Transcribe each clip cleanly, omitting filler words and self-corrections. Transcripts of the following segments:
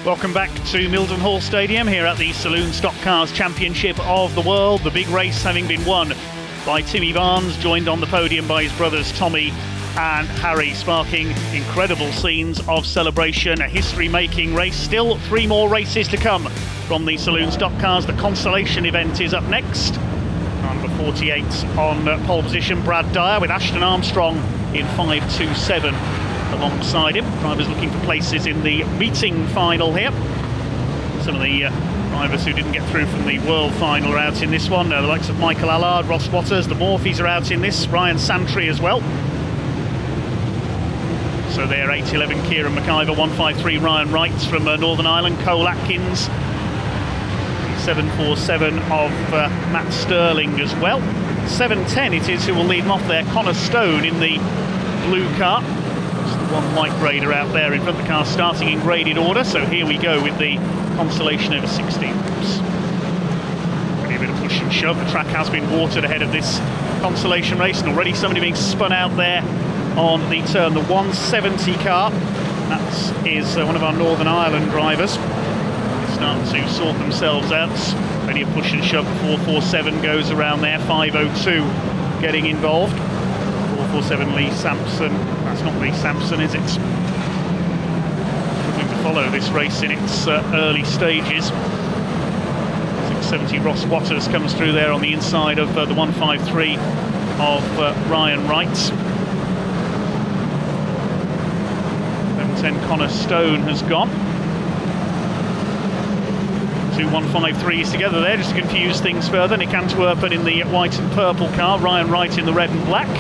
Welcome back to Mildenhall Stadium here at the Saloon Stock Cars Championship of the World. The big race having been won by Timmy Barnes, joined on the podium by his brothers Tommy and Harry, sparking incredible scenes of celebration. A history-making race. Still 3 more races to come from the Saloon Stock Cars. The consolation event is up next. Number 48 on pole position, Brad Dyer, with Ashton Armstrong in 5.27 alongside him. Drivers looking for places in the meeting final here. Some of the drivers who didn't get through from the world final are out in this one. The likes of Michael Allard, Ross Waters, the Morphys are out in this, Ryan Santry as well. So they're 8.11 Kieran McIver, 1.53 Ryan Wright from Northern Ireland, Cole Atkins, 7.47 of Matt Sterling as well. 7.10 it is who will lead them off there, Connor Stone in the blue car. One white grader out there in front of the car, starting in graded order. So here we go with the consolation over 16 laps. Really a bit of push and shove. The track has been watered ahead of this consolation race, and already somebody being spun out there on the turn. The 170 car, that is one of our Northern Ireland drivers. They start to sort themselves out. Plenty of push and shove. 4.47 goes around there. 5.02 getting involved. 4.47 Lee Sampson. That's not Lee Sampson, is it? Looking to follow this race in its early stages. 6.70 Ross Waters comes through there on the inside of the 1.53 of Ryan Wright. 7.10 Connor Stone has gone. 2 1.53s together there, just to confuse things further. Nick Antwerpen in the white and purple car, Ryan Wright in the red and black.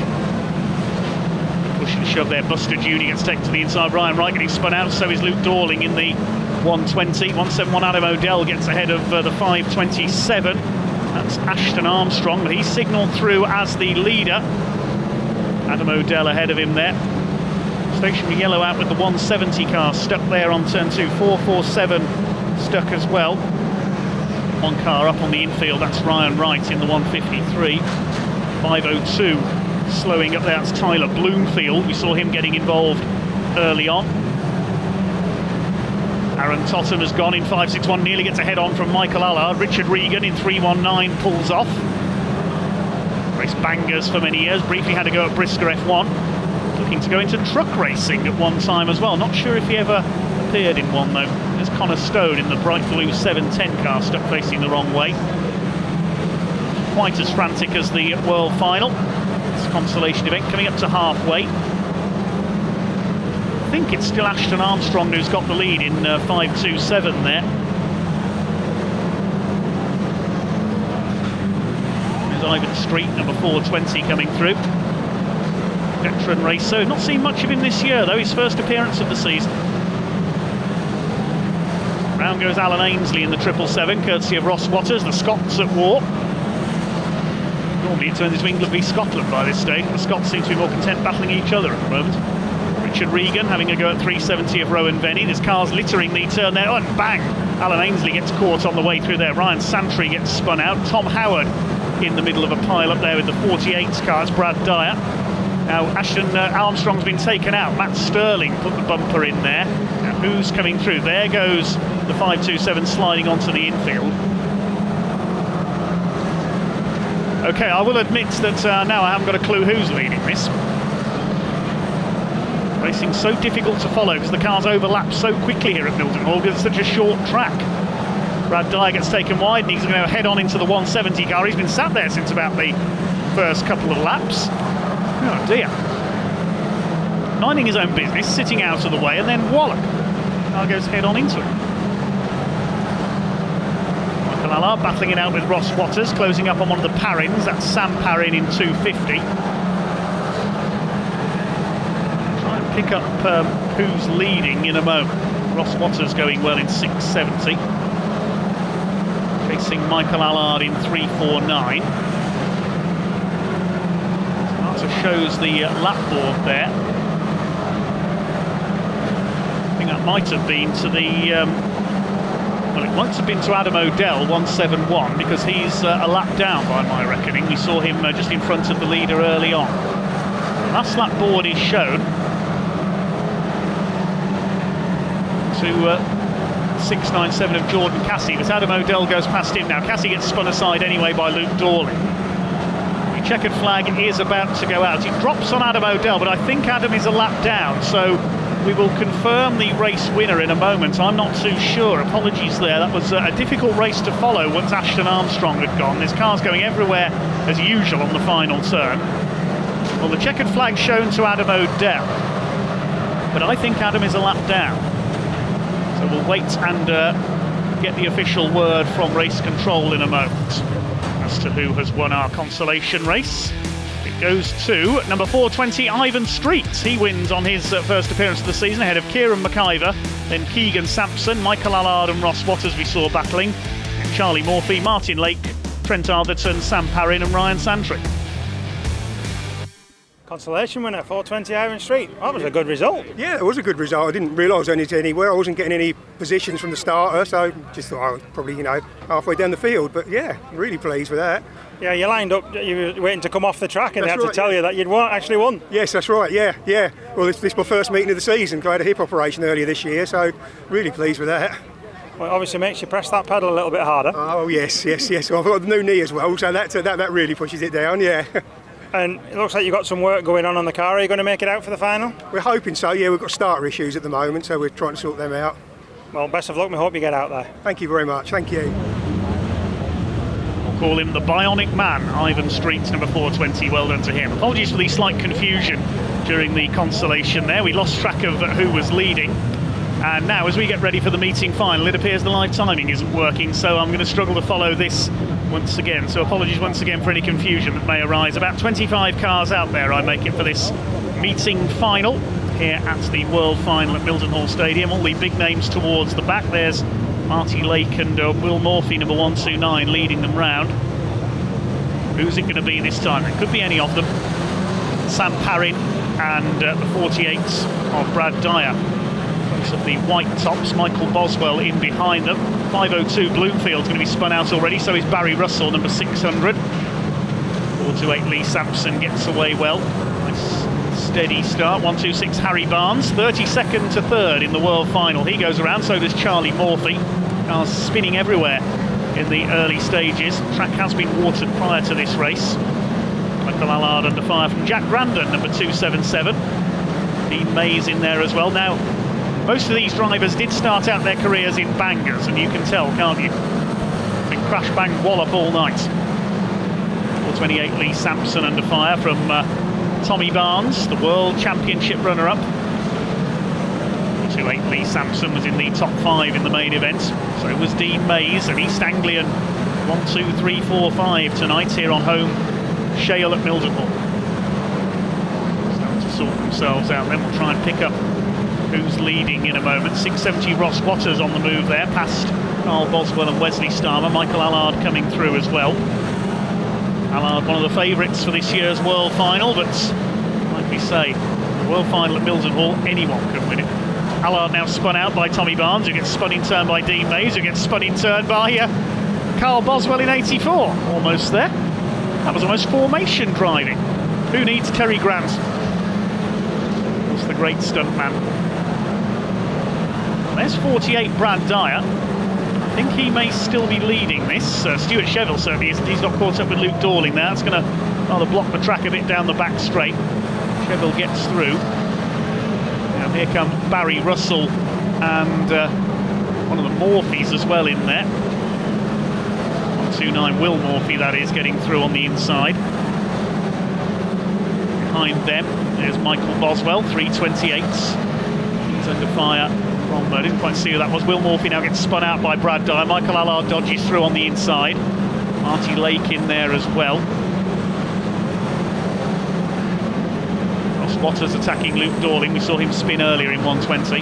Push and shove there. Buster Judy gets taken to the inside. Ryan Wright getting spun out. So is Luke Dorling in the 120. 171 Adam O'Dell gets ahead of the 5.27. That's Ashton Armstrong, but he's signalled through as the leader. Adam O'Dell ahead of him there. Stationary yellow out with the 170 car stuck there on turn 2. 4.47 stuck as well. One car up on the infield. That's Ryan Wright in the 153. 5.02. Slowing up there, that's Tyler Bloomfield. We saw him getting involved early on. Aaron Totten has gone in 5.61, nearly gets a head-on from Michael Allard. Richard Regan in 3.19 pulls off. Race bangers for many years, briefly had to go at Brisker F1. Looking to go into truck racing at one time as well. Not sure if he ever appeared in one though. There's Connor Stone in the bright blue 7.10 car, stuck facing the wrong way. Quite as frantic as the world final. Consolation event coming up to halfway. I think it's still Ashton Armstrong who's got the lead in 5.27 there. There's Ivan Street, number 420, coming through. Veteran racer. Not seen much of him this year though, his first appearance of the season. Round goes Alan Ainsley in the 777, courtesy of Ross Waters. The Scots at war. Normally it turns into England v Scotland by this stage. The Scots seem to be more content battling each other at the moment. Richard Regan having a go at 3.70 of Rowan Venny. There's cars littering the turn there. Oh, and bang! Alan Ainsley gets caught on the way through there. Ryan Santry gets spun out. Tom Howard in the middle of a pile up there with the 48 car. It's Brad Dyer. Now Ashton Armstrong's been taken out. Matt Sterling put the bumper in there. Now who's coming through? There goes the 5.27 sliding onto the infield. Okay, I will admit that now I haven't got a clue who's leading this. Racing so difficult to follow because the cars overlap so quickly here at Mildenhall because it's such a short track. Brad Dyer gets taken wide and he's going to head on into the 170 car. He's been sat there since about the first couple of laps. Oh dear. Minding his own business, sitting out of the way, and then wallop. Car goes head on into it. Allard battling it out with Ross Waters, closing up on one of the Parrins. That's Sam Parrin in 2.50. Try and pick up who's leading in a moment. Ross Waters going well in 6.70. Chasing Michael Allard in 3.49. That shows the lap board there. I think that might have been to the... well, it might have been to Adam O'Dell, 1.71, because he's a lap down by my reckoning. We saw him just in front of the leader early on. Last lap board is shown to 6.97 of Jordan Cassie, but Adam O'Dell goes past him now. Cassie gets spun aside anyway by Luke Dorling. The checkered flag is about to go out. It drops on Adam O'Dell, but I think Adam is a lap down, so we will confirm the race winner in a moment. I'm not too sure. Apologies there. That was a difficult race to follow once Ashton Armstrong had gone. There's cars going everywhere as usual on the final turn. Well, the checkered flag shown to Adam O'Dell, but I think Adam is a lap down. So we'll wait and get the official word from race control in a moment as to who has won our consolation race. It goes to number 420, Ivan Street. He wins on his first appearance of the season ahead of Kieran McIver, then Keegan Sampson, Michael Allard and Ross Waters we saw battling, and Charlie Morphy, Martin Lake, Trent Arthurton, Sam Parrin and Ryan Santry. Consolation winner, 420 Iron Street. That was a good result. Yeah, it was a good result. I didn't realise I needed anywhere. I wasn't getting any positions from the starter, so just thought I was probably, halfway down the field. But yeah, really pleased with that. Yeah, you lined up, you were waiting to come off the track and they had to tell you that you'd actually won. Yes, that's right, yeah. Well, this is my first meeting of the season, because I had a hip operation earlier this year, so really pleased with that. Well, it obviously makes you press that pedal a little bit harder. Oh, yes. Well, I've got the new knee as well, so that really pushes it down, yeah. And it looks like you've got some work going on the car. Are you going to make it out for the final? We're hoping so, yeah. We've got starter issues at the moment, so we're trying to sort them out. Well, best of luck. We hope you get out there. Thank you very much. Thank you. We'll call him the Bionic Man, Ivan Street, number 420. Well done to him. Apologies for the slight confusion during the consolation there. We lost track of who was leading. And now, as we get ready for the meeting final, it appears the live timing isn't working, so I'm going to struggle to follow this once again. So apologies once again for any confusion that may arise. About 25 cars out there, I make it, for this meeting final here at the World Final at Mildenhall Stadium. All the big names towards the back. There's Marty Lake and Will Morphy, number 129, leading them round. Who's it going to be this time? It could be any of them. Sam Parrin and the 48s of Brad Dyer. Of the white tops, Michael Boswell in behind them. 502 Bloomfield's going to be spun out already, so is Barry Russell, number 600. 428 Lee Sampson gets away well. Nice steady start. 126 Harry Barnes, 32nd to 3rd in the World Final. He goes around, so does Charlie Morphy. Cars spinning everywhere in the early stages. Track has been watered prior to this race. Michael Allard under fire from Jack Brandon, number 277. Dean Mays in there as well. Now, most of these drivers did start out their careers in bangers, and you can tell, can't you? Big crash, bang, wallop all night. 428 Lee Sampson under fire from Tommy Barnes, the World Championship runner-up. 428 Lee Sampson was in the top 5 in the main event. So was Dean Mays, an East Anglian 1, 2, 3, 4, 5 tonight here on home Shale at Mildenhall. Starting to sort themselves out, then we'll try and pick up who's leading in a moment. 670 Ross Waters on the move there, past Carl Boswell and Wesley Starmer. Michael Allard coming through as well. Allard, one of the favourites for this year's World Final, but like we say, the World Final at Mildenhall, anyone can win it. Allard now spun out by Tommy Barnes, who gets spun in turn by Dean Mays, who gets spun in turn by Carl Boswell in 84. Almost there. That was almost formation driving. Who needs Terry Grant? That's the great stuntman. There's 48 Brad Dyer. I think he may still be leading this. Stuart Sheville certainly isn't. He's not caught up with Luke Dorling there. That's going to rather block the track a bit down the back straight. Sheville gets through. Now here come Barry Russell and one of the Morphys as well in there. 129 Will Morphy, that is, getting through on the inside. Behind them, there's Michael Boswell, 328s. He's under fire. I didn't quite see who that was. Will Morphy now gets spun out by Brad Dyer. Michael Allard dodges through on the inside. Marty Lake in there as well. Ross Waters attacking Luke Dorling. We saw him spin earlier in 120.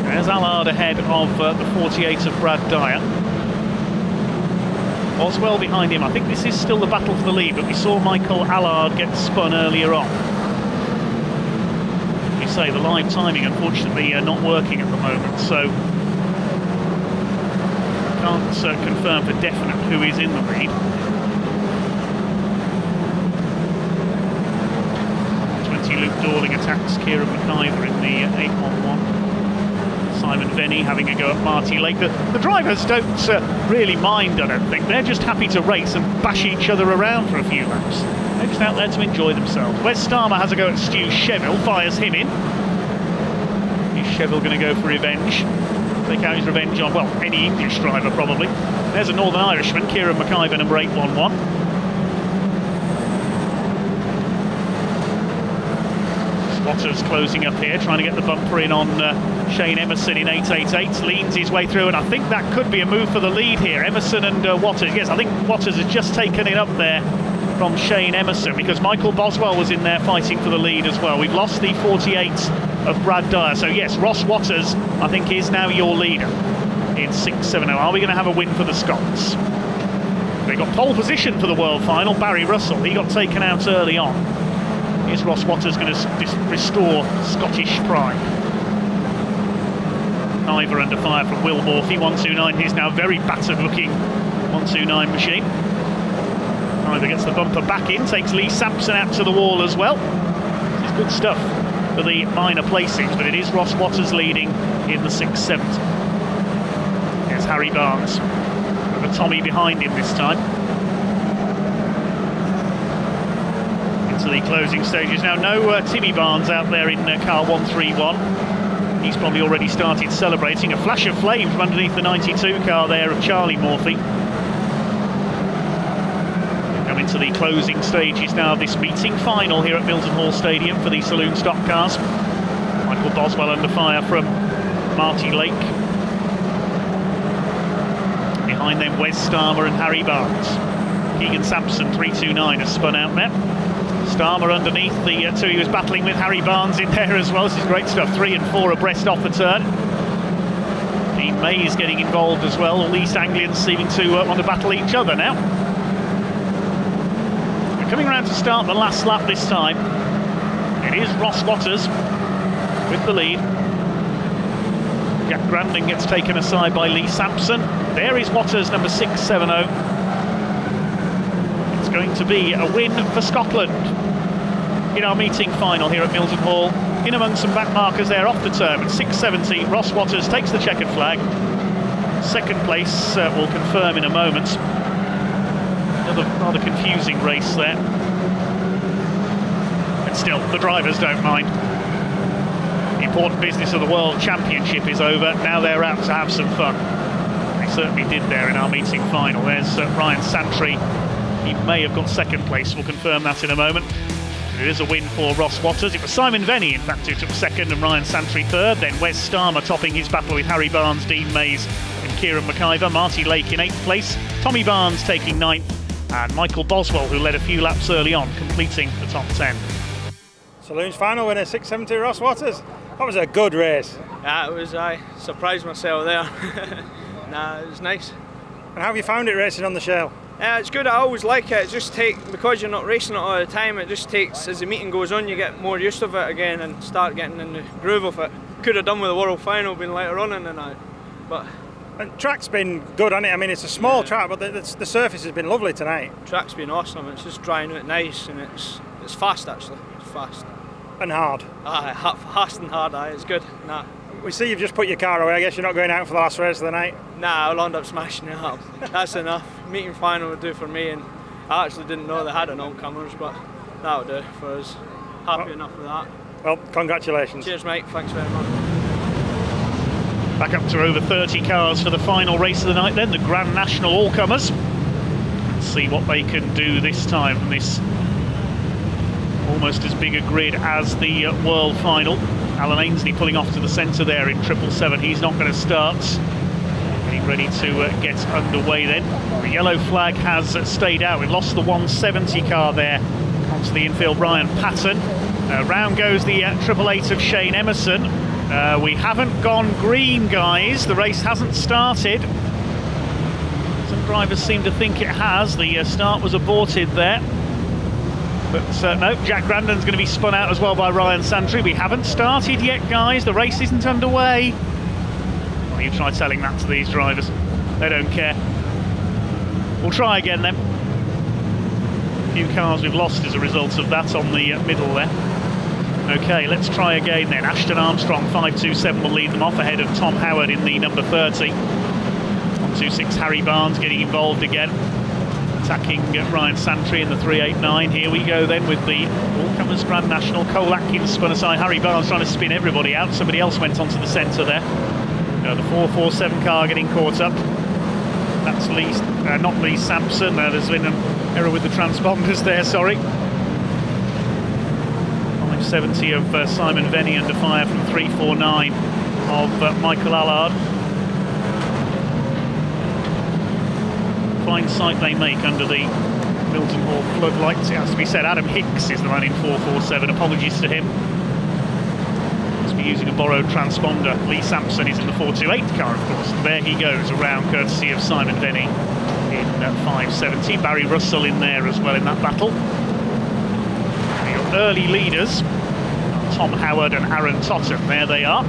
There's Allard ahead of the 48 of Brad Dyer. Boswell behind him. I think this is still the battle for the lead, but we saw Michael Allard get spun earlier on. Say the live timing unfortunately not working at the moment, so can't confirm for definite who is in the lead. 20 Luke Dorling attacks Kieran McIver in the 811. Simon Venny having a go at Marty Lake. The drivers don't really mind, I don't think. They're just happy to race and bash each other around for a few laps. They're just out there to enjoy themselves. Wes Starmer has a go at Stu Sheville, fires him in. Is Sheville going to go for revenge? Take out his revenge on, well, any English driver probably. There's a Northern Irishman, Kieran McIver, number 811. Spotters closing up here, trying to get the bumper in on Shane Emerson in 888. Leans his way through, and I think that could be a move for the lead here. Emerson and Waters. Yes, I think Waters has just taken it up there from Shane Emerson, because Michael Boswell was in there fighting for the lead as well. We've lost the 48 of Brad Dyer. So yes, Ross Waters, I think, is now your leader in 6.70. Are we going to have a win for the Scots? They got pole position for the World Final. Barry Russell, he got taken out early on. Is Ross Waters going to restore Scottish pride? Ivor under fire from Will Morphy, 129. He's now very battered looking 129 machine. Ivor gets the bumper back in, takes Lee Sampson out to the wall as well. This is good stuff for the minor placings, but it is Ross Waters leading in the 6.70. There's Harry Barnes with a Tommy behind him this time. Into the closing stages now. No Timmy Barnes out there in car 131. He's probably already started celebrating. A flash of flame from underneath the 92 car there of Charlie Morphy. Come into the closing stages now of this meeting final here at Milton Hall Stadium for the saloon stock cars. Michael Boswell under fire from Marty Lake. Behind them, Wes Starmer and Harry Barnes. Keegan Sampson, 329, has spun out there. Starmer underneath the two he was battling with. Harry Barnes in there as well. This is great stuff. 3 and 4 abreast off the turn. Dean Mays getting involved as well. All East Anglians seeming to want to battle each other now. We're coming around to start the last lap this time. It is Ross Waters with the lead. Jack Grandin gets taken aside by Lee Sampson. There is Waters, number 670. It's going to be a win for Scotland in our meeting final here at Milton Hall. In among some back markers there off the turn. At 6.70, Ross Waters takes the checkered flag. Second place will confirm in a moment. Another rather confusing race there. And still, the drivers don't mind. The important business of the World Championship is over. Now they're out to have some fun. They certainly did there in our meeting final. There's Ryan Santry. He may have got second place. We'll confirm that in a moment. It is a win for Ross Waters. It was Simon Venny, in fact, who took second and Ryan Santry third. Then Wes Starmer topping his battle with Harry Barnes, Dean Mays and Kieran McIver. Marty Lake in 8th place. Tommy Barnes taking 9th. And Michael Boswell, who led a few laps early on, completing the top 10. Saloon's final winner, 6.70, Ross Waters. That was a good race. Yeah, it was. I surprised myself there. Nah, it was nice. And how have you found it racing on the Shell? Yeah, it's good. I always like it. It just because you're not racing it all the time, it just takes, as the meeting goes on, you get more used to it again and start getting in the groove of it. Could have done with the World Final being later on in the night, but... And track's been good, hasn't it? I mean, it's a small track, but the surface has been lovely tonight. Track's been awesome. It's just drying out nice, and it's fast actually. It's fast. And hard. Fast and hard. It's good. Nah. We see you've just put your car away. I guess you're not going out for the last race of the night. Nah, I'll end up smashing it up. That's enough. Meeting final would do for me, and I actually didn't know they had an all-comers, but that'll do for us. Happy enough with that. Well, congratulations. Cheers, mate. Thanks very much. Back up to over 30 cars for the final race of the night then, the Grand National All-Comers. Let's see what they can do this time from this almost as big a grid as the World Final. Alan Ainsley pulling off to the centre there in 777. He's not going to start. Getting ready to get underway then. The yellow flag has stayed out. We've lost the 170 car there onto the infield, Brian Patton. Round goes the 888 of Shane Emerson. We haven't gone green, guys. The race hasn't started. Some drivers seem to think it has. The start was aborted there. But no, Jack Grandin's going to be spun out as well by Ryan Santry. We haven't started yet, guys. The race isn't underway. Well, you try telling that to these drivers. They don't care. We'll try again then. A few cars we've lost as a result of that on the middle there. Okay, let's try again then. Ashton Armstrong, 5.27 will lead them off ahead of Tom Howard in the number 30. 1.26 Harry Barnes getting involved again. Attacking Ryan Santry in the 3.89. Here we go then with the all-comers Grand National. Cole Atkins spun aside. Harry Barnes trying to spin everybody out. Somebody else went onto the centre there. The 4.47 car getting caught up. That's not Lee Sampson. There's been an error with the transponders there, sorry. 5.70 of Simon Venny under fire from 3.49 of Michael Allard. Fine sight they make under the Milton Hall floodlights, it has to be said. Adam Hicks is the man in 4.47. Apologies to him. Must be using a borrowed transponder. Lee Sampson is in the 4.28 car, of course. And there he goes around, courtesy of Simon Venny in 5.70. Barry Russell in there as well in that battle. Your early leaders, Tom Howard and Aaron Totten. There they are.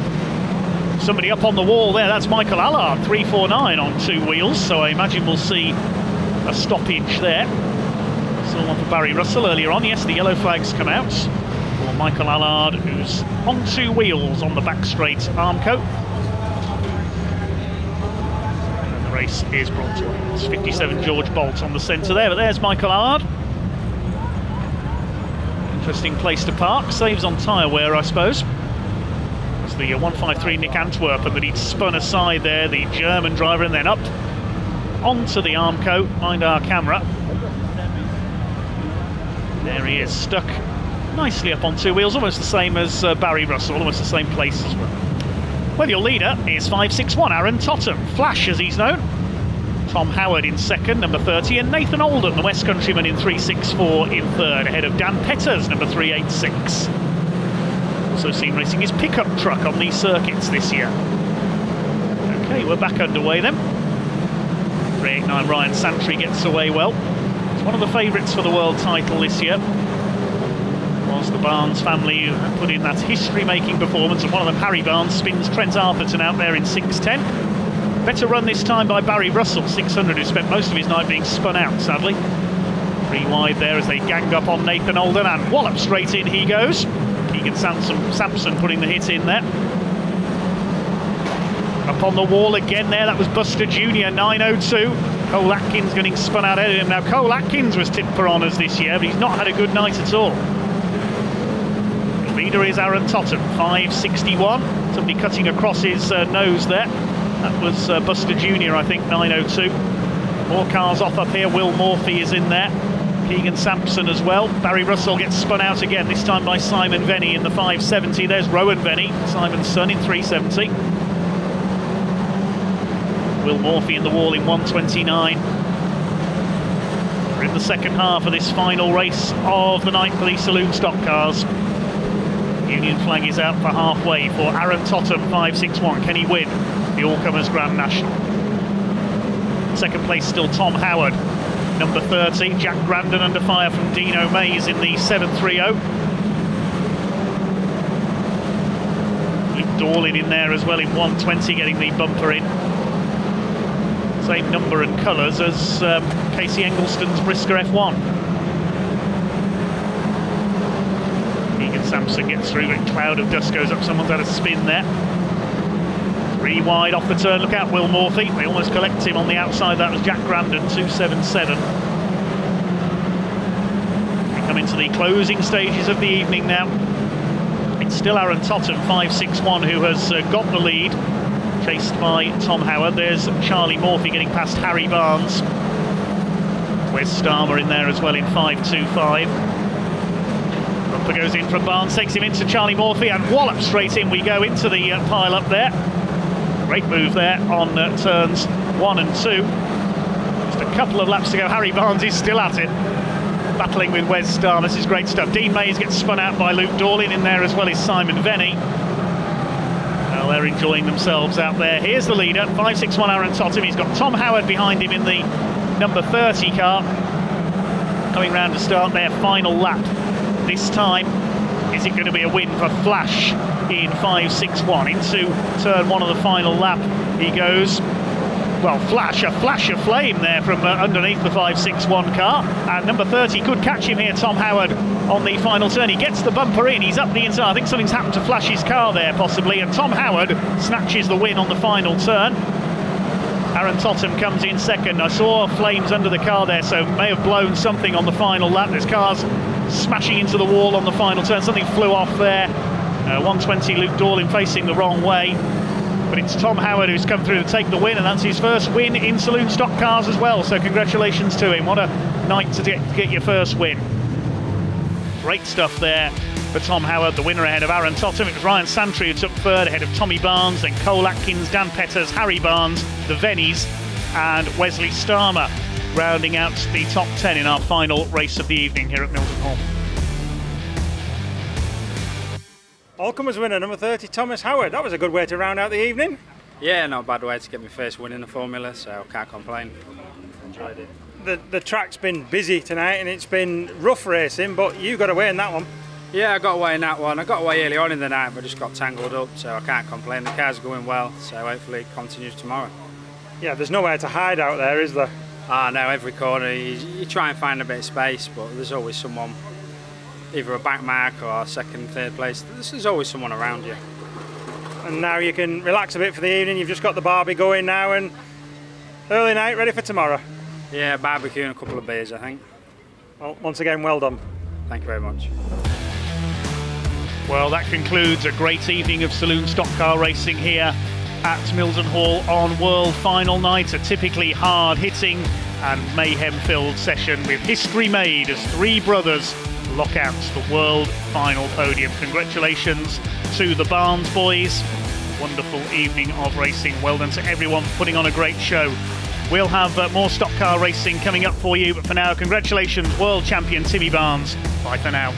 Somebody up on the wall there, that's Michael Allard, 3.49 on 2 wheels, so I imagine we'll see a stoppage there. Saw one for Barry Russell earlier on. Yes, the yellow flags come out for Michael Allard, who's on 2 wheels on the back straight Armco. And the race is brought to an end. It's 57 George Bolt on the centre there, but there's Michael Allard. Interesting place to park, saves on tyre wear, I suppose. The 153 Nick Antwerpen that he'd spun aside there, the German driver, and then up onto the Armco, behind our camera. There he is, stuck nicely up on 2 wheels, almost the same as Barry Russell, almost the same place as well. Well, your leader is 5.61, Aaron Totten, Flash as he's known. Tom Howard in second, number 30, and Nathan Oldham, the West Countryman, in 3.64 in third, ahead of Dan Petters, number 3.86. Also seen racing his pickup truck on these circuits this year. Okay, we're back underway then. 3.89 Ryan Santry gets away well. It's one of the favourites for the world title this year. Whilst the Barnes family put in that history-making performance, and one of them, Harry Barnes, spins Trent Arthurton out there in 6.10. Better run this time by Barry Russell, 600, who spent most of his night being spun out, sadly. 3 wide there as they gang up on Nathan Oldham, and wallop straight in he goes. Keegan Sampson putting the hit in there. Up on the wall again there, that was Buster Jr., 9.02. Cole Atkins getting spun out ahead of him. Now, Cole Atkins was tipped for honours this year, but he's not had a good night at all. The leader is Aaron Totten, 5.61. Somebody cutting across his nose there. That was Buster Jr., I think, 9.02. More cars off up here. Will Morphy is in there. Keegan Sampson as well. Barry Russell gets spun out again, this time by Simon Venny in the 5.70. There's Rowan Venny, Simon's son, in 3.70. Will Morphy in the wall in 1.29. We're in the second half of this final race of the night for these saloon stock cars. Union flag is out for halfway for Aaron Totten, 5.61. Can he win the all-comers Grand National? Second place still Tom Howard. Number 30, Jack Grandon under fire from Dino Mays in the 7.30. Luke Dorlin in there as well in 1.20, getting the bumper in. Same number and colours as Casey Engelstein's Brisker F1. Keegan Sampson gets through, a cloud of dust goes up, someone's had a spin there. 3 wide off the turn, look out Will Morphy, they almost collect him on the outside, that was Jack Grandon, 2.77. We come into the closing stages of the evening now. It's still Aaron Totten, 5.61, who has got the lead, chased by Tom Howard. There's Charlie Morphy getting past Harry Barnes. Wes Starmer in there as well in 5.25. Bumper goes in from Barnes, takes him into Charlie Morphy, and wallop straight in we go into the pile up there. Great move there on turns 1 and 2. Just a couple of laps to go. Harry Barnes is still at it, battling with Wes Starmer. This is great stuff. Dean Mays gets spun out by Luke Dorlin. In there as well is Simon Venny. Well, they're enjoying themselves out there. Here's the leader, 5.61 Aaron Totten. He's got Tom Howard behind him in the number 30 car. Coming round to start their final lap. This time, is it going to be a win for Flash in 5.61? Into turn 1 of the final lap he goes. well, a flash of flame there from underneath the 561 car, and number 30 could catch him here, Tom Howard, on the final turn. He gets the bumper in, he's up the inside. I think something's happened to Flash's car there possibly, and Tom Howard snatches the win on the final turn. Aaron Totham comes in second. I saw flames under the car there, so may have blown something on the final lap. There's cars smashing into the wall on the final turn. Something flew off there. 120 Luke Dorlin facing the wrong way. But it's Tom Howard who's come through to take the win, and that's his first win in saloon stock cars as well. So congratulations to him. What a night to get your first win. Great stuff there for Tom Howard, the winner ahead of Aaron Totham. It was Ryan Santry who took third ahead of Tommy Barnes, then Cole Atkins, Dan Petters, Harry Barnes, the Vennies, and Wesley Starmer, rounding out the top 10 in our final race of the evening here at Milton Hall. All-comers winner, number 30, Thomas Howard. That was a good way to round out the evening. Yeah, not a bad way to get my first win in the Formula, so I can't complain. Enjoyed it. The track's been busy tonight and it's been rough racing, but you got away in that one. Yeah, I got away in that one. I got away early on in the night, but just got tangled up, so I can't complain. The car's going well, so hopefully it continues tomorrow. Yeah, there's nowhere to hide out there, is there? No, every corner you try and find a bit of space, but there's always someone, either a back mark or second, third place. There's always someone around you. And now you can relax a bit for the evening. You've just got the barbie going now, and early night ready for tomorrow. Yeah, barbecue and a couple of beers, I think. Well, once again, well done. Thank you very much. Well, that concludes a great evening of saloon stock car racing here at Milton Hall on World Final Night. A typically hard-hitting and mayhem-filled session with history made as three brothers lock out the World Final podium. Congratulations to the Barnes boys. Wonderful evening of racing. Well done to everyone for putting on a great show. We'll have more stock car racing coming up for you, but for now, congratulations, world champion Timmy Barnes. Bye for now.